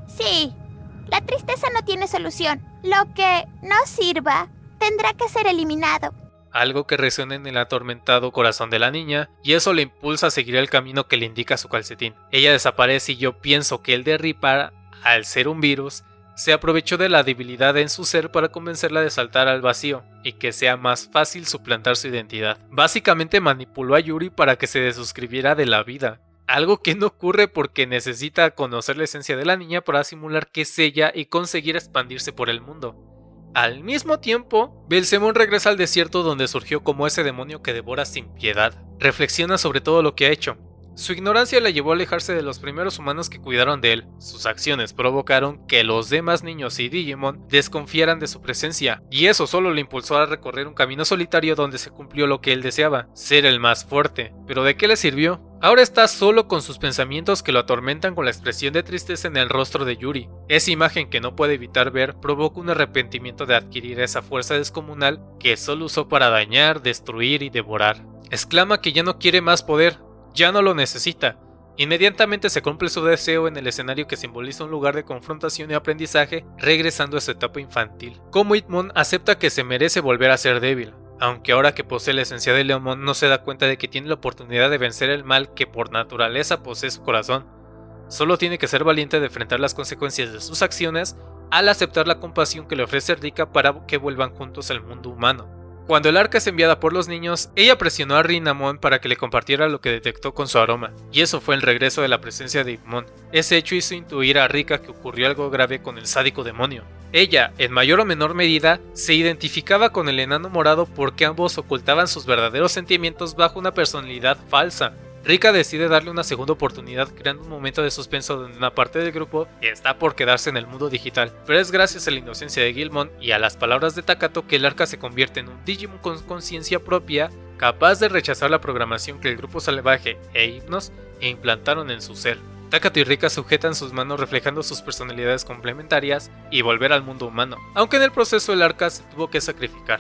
Sí, la tristeza no tiene solución. Lo que no sirva tendrá que ser eliminado. Algo que resuena en el atormentado corazón de la niña, y eso le impulsa a seguir el camino que le indica su calcetín. Ella desaparece y yo pienso que el Deripa, al ser un virus, se aprovechó de la debilidad en su ser para convencerla de saltar al vacío y que sea más fácil suplantar su identidad. Básicamente manipuló a Yuri para que se desuscribiera de la vida. Algo que no ocurre porque necesita conocer la esencia de la niña para simular que es ella y conseguir expandirse por el mundo. Al mismo tiempo, Belzemón regresa al desierto donde surgió como ese demonio que devora sin piedad. Reflexiona sobre todo lo que ha hecho. Su ignorancia le llevó a alejarse de los primeros humanos que cuidaron de él. Sus acciones provocaron que los demás niños y Digimon desconfiaran de su presencia, y eso solo le impulsó a recorrer un camino solitario donde se cumplió lo que él deseaba, ser el más fuerte. ¿Pero de qué le sirvió? Ahora está solo con sus pensamientos que lo atormentan con la expresión de tristeza en el rostro de Yuri. Esa imagen que no puede evitar ver provoca un arrepentimiento de adquirir esa fuerza descomunal que solo usó para dañar, destruir y devorar. Exclama que ya no quiere más poder. Ya no lo necesita. Inmediatamente se cumple su deseo en el escenario que simboliza un lugar de confrontación y aprendizaje, regresando a su etapa infantil. Como Hitmon acepta que se merece volver a ser débil, aunque ahora que posee la esencia de Leomon no se da cuenta de que tiene la oportunidad de vencer el mal que por naturaleza posee su corazón. Solo tiene que ser valiente de enfrentar las consecuencias de sus acciones al aceptar la compasión que le ofrece Rika para que vuelvan juntos al mundo humano. Cuando el arca es enviada por los niños, ella presionó a Rinamon para que le compartiera lo que detectó con su aroma, y eso fue el regreso de la presencia de Hitmon. Ese hecho hizo intuir a Rika que ocurrió algo grave con el sádico demonio. Ella, en mayor o menor medida, se identificaba con el enano morado porque ambos ocultaban sus verdaderos sentimientos bajo una personalidad falsa. Rika decide darle una segunda oportunidad creando un momento de suspenso donde una parte del grupo está por quedarse en el mundo digital, pero es gracias a la inocencia de Guilmon y a las palabras de Takato que el arca se convierte en un Digimon con conciencia propia, capaz de rechazar la programación que el grupo salvaje e Hypnos implantaron en su ser. Takato y Rika sujetan sus manos reflejando sus personalidades complementarias y volver al mundo humano, aunque en el proceso el arca se tuvo que sacrificar.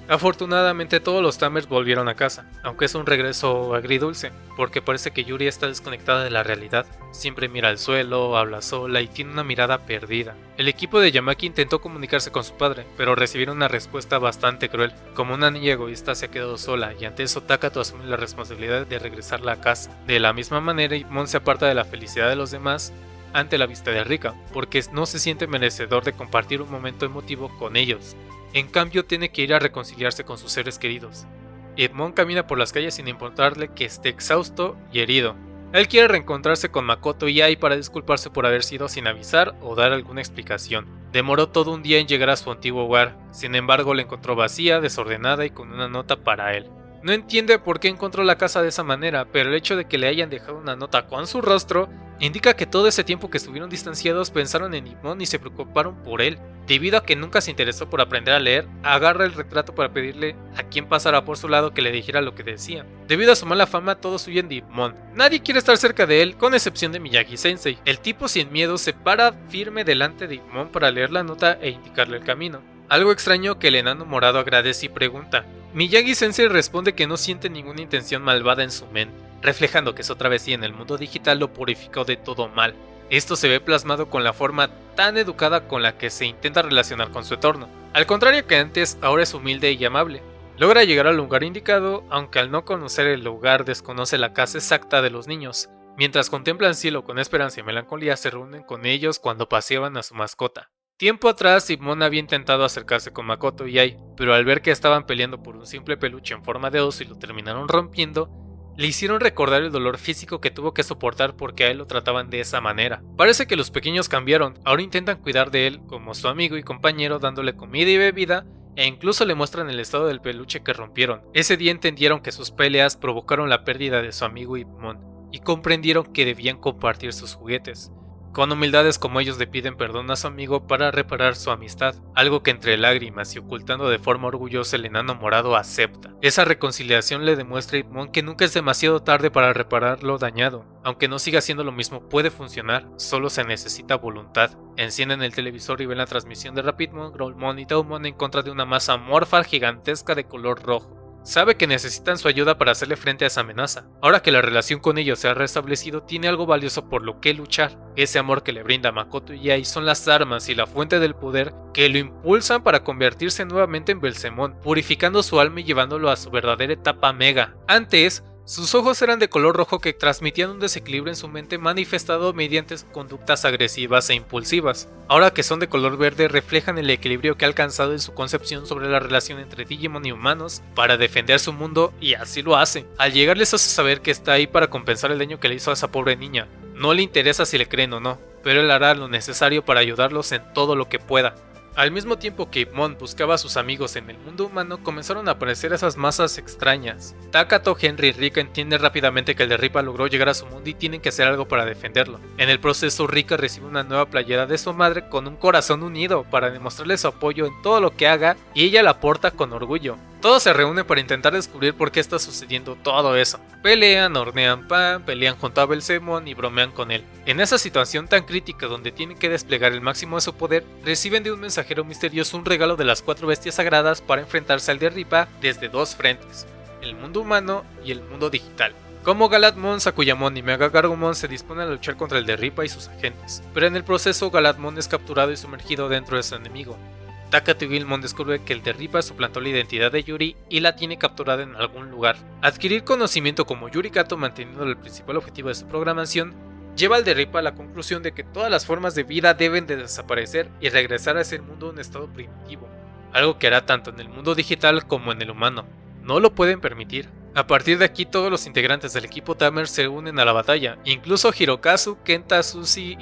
Afortunadamente todos los Tamers volvieron a casa, aunque es un regreso agridulce, porque parece que Yuri está desconectada de la realidad. Siempre mira al suelo, habla sola y tiene una mirada perdida. El equipo de Yamaki intentó comunicarse con su padre, pero recibieron una respuesta bastante cruel. Como una niña egoísta se ha quedado sola, y ante eso Takato asume la responsabilidad de regresarla a casa. De la misma manera, Mon se aparta de la felicidad de los demás ante la vista de Rika, porque no se siente merecedor de compartir un momento emotivo con ellos. En cambio, tiene que ir a reconciliarse con sus seres queridos. Mon camina por las calles sin importarle que esté exhausto y herido. Él quiere reencontrarse con Makoto y Ai para disculparse por haber sido sin avisar o dar alguna explicación. Demoró todo un día en llegar a su antiguo hogar, sin embargo la encontró vacía, desordenada y con una nota para él. No entiende por qué encontró la casa de esa manera, pero el hecho de que le hayan dejado una nota con su rostro indica que todo ese tiempo que estuvieron distanciados pensaron en Mon y se preocuparon por él. Debido a que nunca se interesó por aprender a leer, agarra el retrato para pedirle a quien pasara por su lado que le dijera lo que decía. Debido a su mala fama, todos huyen de Mon. Nadie quiere estar cerca de él, con excepción de Miyagi-sensei. El tipo sin miedo se para firme delante de Mon para leer la nota e indicarle el camino. Algo extraño que el enano morado agradece y pregunta. Miyagi-sensei responde que no siente ninguna intención malvada en su mente, reflejando que su travesía en el mundo digital lo purificó de todo mal. Esto se ve plasmado con la forma tan educada con la que se intenta relacionar con su entorno. Al contrario que antes, ahora es humilde y amable. Logra llegar al lugar indicado, aunque al no conocer el lugar desconoce la casa exacta de los niños. Mientras contemplan el cielo con esperanza y melancolía, se reúnen con ellos cuando paseaban a su mascota. Tiempo atrás, Mon había intentado acercarse con Makoto y Ai, pero al ver que estaban peleando por un simple peluche en forma de oso y lo terminaron rompiendo, le hicieron recordar el dolor físico que tuvo que soportar porque a él lo trataban de esa manera. Parece que los pequeños cambiaron, ahora intentan cuidar de él como su amigo y compañero dándole comida y bebida, e incluso le muestran el estado del peluche que rompieron. Ese día entendieron que sus peleas provocaron la pérdida de su amigo Mon, y comprendieron que debían compartir sus juguetes. Con humildades como ellos le piden perdón a su amigo para reparar su amistad, algo que entre lágrimas y ocultando de forma orgullosa el enano morado acepta. Esa reconciliación le demuestra a Mon que nunca es demasiado tarde para reparar lo dañado. Aunque no siga haciendo lo mismo, puede funcionar, solo se necesita voluntad. Encienden el televisor y ven la transmisión de Rapidmon, Growlmon y Taumon en contra de una masa amorfa gigantesca de color rojo. Sabe que necesitan su ayuda para hacerle frente a esa amenaza. Ahora que la relación con ellos se ha restablecido, tiene algo valioso por lo que luchar. Ese amor que le brinda Makoto y Ai son las armas y la fuente del poder que lo impulsan para convertirse nuevamente en Belzemon, purificando su alma y llevándolo a su verdadera etapa Mega. Antes, sus ojos eran de color rojo que transmitían un desequilibrio en su mente manifestado mediante conductas agresivas e impulsivas. Ahora que son de color verde, reflejan el equilibrio que ha alcanzado en su concepción sobre la relación entre Digimon y humanos para defender su mundo, y así lo hace. Al llegar les hace saber que está ahí para compensar el daño que le hizo a esa pobre niña. No le interesa si le creen o no, pero él hará lo necesario para ayudarlos en todo lo que pueda. Al mismo tiempo que Mon buscaba a sus amigos en el mundo humano, comenzaron a aparecer esas masas extrañas. Takato, Henry y Rika entienden rápidamente que el de Ripa logró llegar a su mundo y tienen que hacer algo para defenderlo. En el proceso, Rika recibe una nueva playera de su madre con un corazón unido para demostrarle su apoyo en todo lo que haga, y ella la porta con orgullo. Todos se reúnen para intentar descubrir por qué está sucediendo todo eso. Pelean, hornean pan, pelean junto a Belzemon y bromean con él. En esa situación tan crítica donde tienen que desplegar el máximo de su poder, reciben de un mensajero misterioso un regalo de las 4 bestias sagradas para enfrentarse al de Ripa desde dos frentes, el mundo humano y el mundo digital. Como Galatmon, Sakuyamon y Mega Gargomon se disponen a luchar contra el de Ripa y sus agentes, pero en el proceso Galatmon es capturado y sumergido dentro de su enemigo. Takato y Guilmon descubre que el de Ripa suplantó la identidad de Yuri y la tiene capturada en algún lugar. Adquirir conocimiento como Yuri Kato, manteniendo el principal objetivo de su programación, lleva al de Ripa a la conclusión de que todas las formas de vida deben de desaparecer y regresar a ese mundo en estado primitivo, algo que hará tanto en el mundo digital como en el humano. No lo pueden permitir. A partir de aquí, todos los integrantes del equipo Tamer se unen a la batalla, incluso Hirokazu, Kenta, Suzy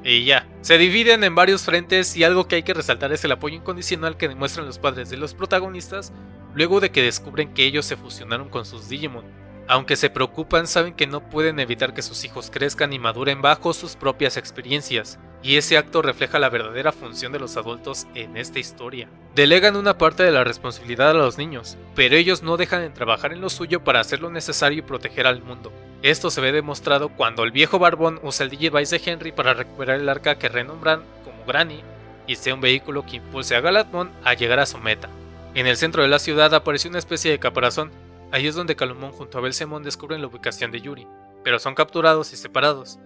y ya. Se dividen en varios frentes y algo que hay que resaltar es el apoyo incondicional que demuestran los padres de los protagonistas luego de que descubren que ellos se fusionaron con sus Digimon. Aunque se preocupan, saben que no pueden evitar que sus hijos crezcan y maduren bajo sus propias experiencias, y ese acto refleja la verdadera función de los adultos en esta historia. Delegan una parte de la responsabilidad a los niños, pero ellos no dejan de trabajar en lo suyo para hacer lo necesario y proteger al mundo. Esto se ve demostrado cuando el viejo barbón usa el Digivice de Henry para recuperar el arca que renombran como Granny, y sea un vehículo que impulse a Galatmon a llegar a su meta. En el centro de la ciudad apareció una especie de caparazón. Ahí es donde Calumon junto a Belzemon descubren la ubicación de Yuri, pero son capturados y separados.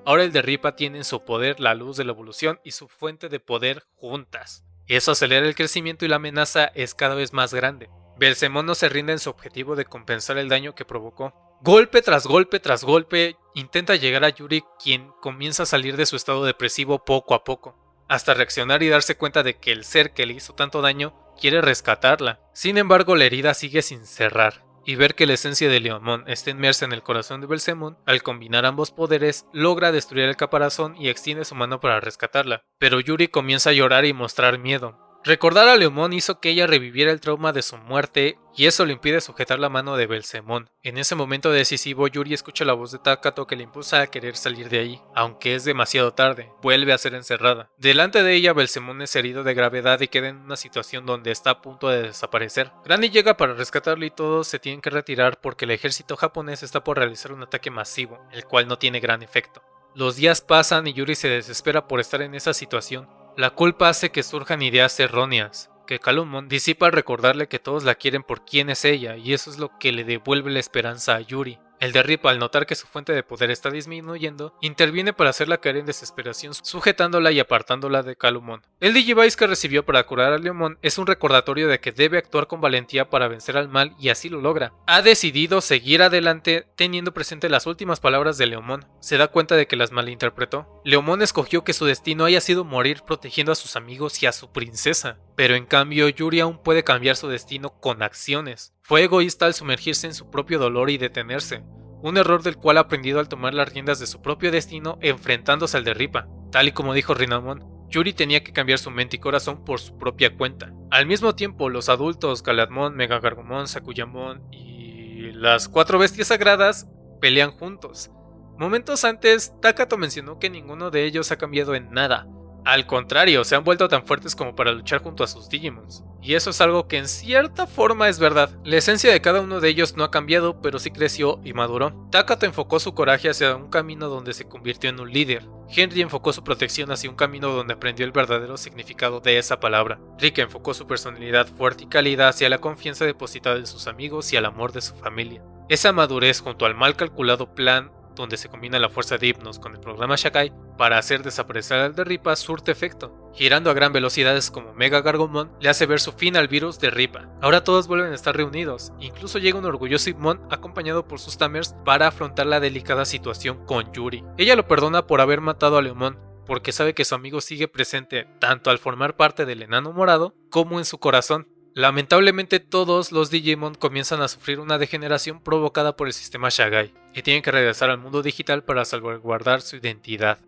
Ahora el de Ripa tiene en su poder la luz de la evolución y su fuente de poder juntas. Eso acelera el crecimiento y la amenaza es cada vez más grande. Belzemon no se rinde en su objetivo de compensar el daño que provocó. Golpe tras golpe tras golpe, intenta llegar a Yuri, quien comienza a salir de su estado depresivo poco a poco, hasta reaccionar y darse cuenta de que el ser que le hizo tanto daño quiere rescatarla. Sin embargo, la herida sigue sin cerrar, y ver que la esencia de Leomon está inmersa en el corazón de Belzemon, al combinar ambos poderes, logra destruir el caparazón y extiende su mano para rescatarla. Pero Yuri comienza a llorar y mostrar miedo. Recordar a Leomon hizo que ella reviviera el trauma de su muerte, y eso le impide sujetar la mano de Belzemon. En ese momento decisivo, Yuri escucha la voz de Takato que le impulsa a querer salir de ahí, aunque es demasiado tarde, vuelve a ser encerrada. Delante de ella, Belzemon es herido de gravedad y queda en una situación donde está a punto de desaparecer. Granny llega para rescatarlo y todos se tienen que retirar porque el ejército japonés está por realizar un ataque masivo, el cual no tiene gran efecto. Los días pasan y Yuri se desespera por estar en esa situación. La culpa hace que surjan ideas erróneas, que Calumon disipa al recordarle que todos la quieren por quién es ella, y eso es lo que le devuelve la esperanza a Yuri. El de Ripa, al notar que su fuente de poder está disminuyendo, interviene para hacerla caer en desesperación, sujetándola y apartándola de Calumon. El Digivice que recibió para curar a Leomon es un recordatorio de que debe actuar con valentía para vencer al mal, y así lo logra. Ha decidido seguir adelante teniendo presente las últimas palabras de Leomon. Se da cuenta de que las malinterpretó. Leomon escogió que su destino haya sido morir protegiendo a sus amigos y a su princesa, pero en cambio Yuri aún puede cambiar su destino con acciones. Fue egoísta al sumergirse en su propio dolor y detenerse, un error del cual ha aprendido al tomar las riendas de su propio destino enfrentándose al de Ripa. Tal y como dijo Rinamon, Yuri tenía que cambiar su mente y corazón por su propia cuenta. Al mismo tiempo, los adultos Galatmon, Megagargomon, Sakuyamon y las 4 bestias sagradas pelean juntos. Momentos antes, Takato mencionó que ninguno de ellos ha cambiado en nada. Al contrario, se han vuelto tan fuertes como para luchar junto a sus Digimons. Y eso es algo que en cierta forma es verdad. La esencia de cada uno de ellos no ha cambiado, pero sí creció y maduró. Takato enfocó su coraje hacia un camino donde se convirtió en un líder. Henry enfocó su protección hacia un camino donde aprendió el verdadero significado de esa palabra. Rika enfocó su personalidad fuerte y cálida hacia la confianza depositada en sus amigos y al amor de su familia. Esa madurez junto al mal calculado plan donde se combina la fuerza de Hypnos con el programa Shakai para hacer desaparecer al de Ripa surte efecto. Girando a gran velocidades como Mega Gargomon le hace ver su fin al virus de Ripa. Ahora todos vuelven a estar reunidos, incluso llega un orgulloso Hypmon acompañado por sus Tamers para afrontar la delicada situación con Yuri. Ella lo perdona por haber matado a Leomon, porque sabe que su amigo sigue presente tanto al formar parte del enano morado como en su corazón. Lamentablemente todos los Digimon comienzan a sufrir una degeneración provocada por el sistema Shagai y tienen que regresar al mundo digital para salvaguardar su identidad.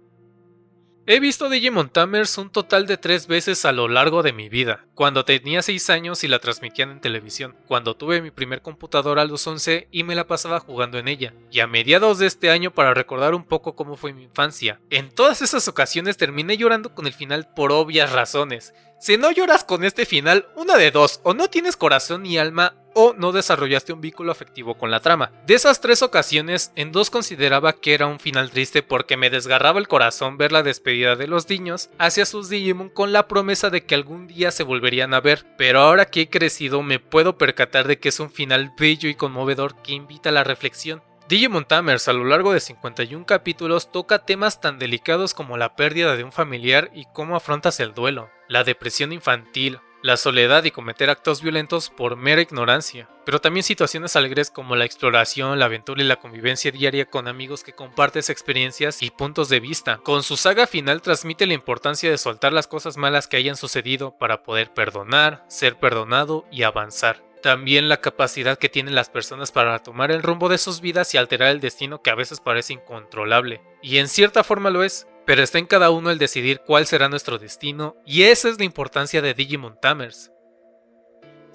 He visto Digimon Tamers un total de 3 veces a lo largo de mi vida, cuando tenía 6 años y la transmitían en televisión, cuando tuve mi primer computadora a los 11 y me la pasaba jugando en ella, y a mediados de este año para recordar un poco cómo fue mi infancia. En todas esas ocasiones terminé llorando con el final por obvias razones. Si no lloras con este final, una de dos, o no tienes corazón ni alma, o no desarrollaste un vínculo afectivo con la trama. De esas 3 ocasiones, en 2 consideraba que era un final triste porque me desgarraba el corazón ver la despedida de los niños hacia sus Digimon con la promesa de que algún día se volverían a ver, pero ahora que he crecido me puedo percatar de que es un final bello y conmovedor que invita a la reflexión. Digimon Tamers a lo largo de 51 capítulos toca temas tan delicados como la pérdida de un familiar y cómo afrontas el duelo, la depresión infantil, la soledad y cometer actos violentos por mera ignorancia, pero también situaciones alegres como la exploración, la aventura y la convivencia diaria con amigos que compartes experiencias y puntos de vista. Con su saga final transmite la importancia de soltar las cosas malas que hayan sucedido para poder perdonar, ser perdonado y avanzar. También la capacidad que tienen las personas para tomar el rumbo de sus vidas y alterar el destino que a veces parece incontrolable. Y en cierta forma lo es, pero está en cada uno el decidir cuál será nuestro destino, y esa es la importancia de Digimon Tamers.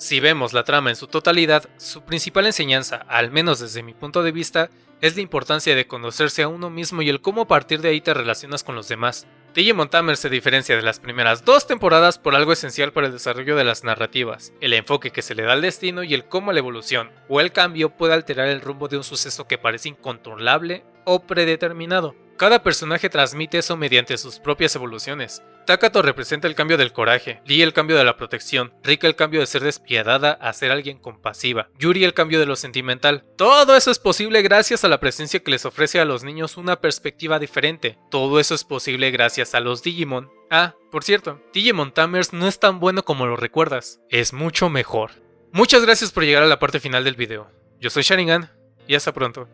Si vemos la trama en su totalidad, su principal enseñanza, al menos desde mi punto de vista, es la importancia de conocerse a uno mismo y el cómo a partir de ahí te relacionas con los demás. Digimon Tamers se diferencia de las primeras 2 temporadas por algo esencial para el desarrollo de las narrativas, el enfoque que se le da al destino y el cómo la evolución o el cambio puede alterar el rumbo de un suceso que parece incontrolable o predeterminado. Cada personaje transmite eso mediante sus propias evoluciones. Takato representa el cambio del coraje, Lee el cambio de la protección, Rika el cambio de ser despiadada a ser alguien compasiva, Yuri el cambio de lo sentimental. Todo eso es posible gracias a la presencia que les ofrece a los niños una perspectiva diferente. Todo eso es posible gracias a los Digimon. Ah, por cierto, Digimon Tamers no es tan bueno como lo recuerdas, es mucho mejor. Muchas gracias por llegar a la parte final del video. Yo soy Sharingan y hasta pronto.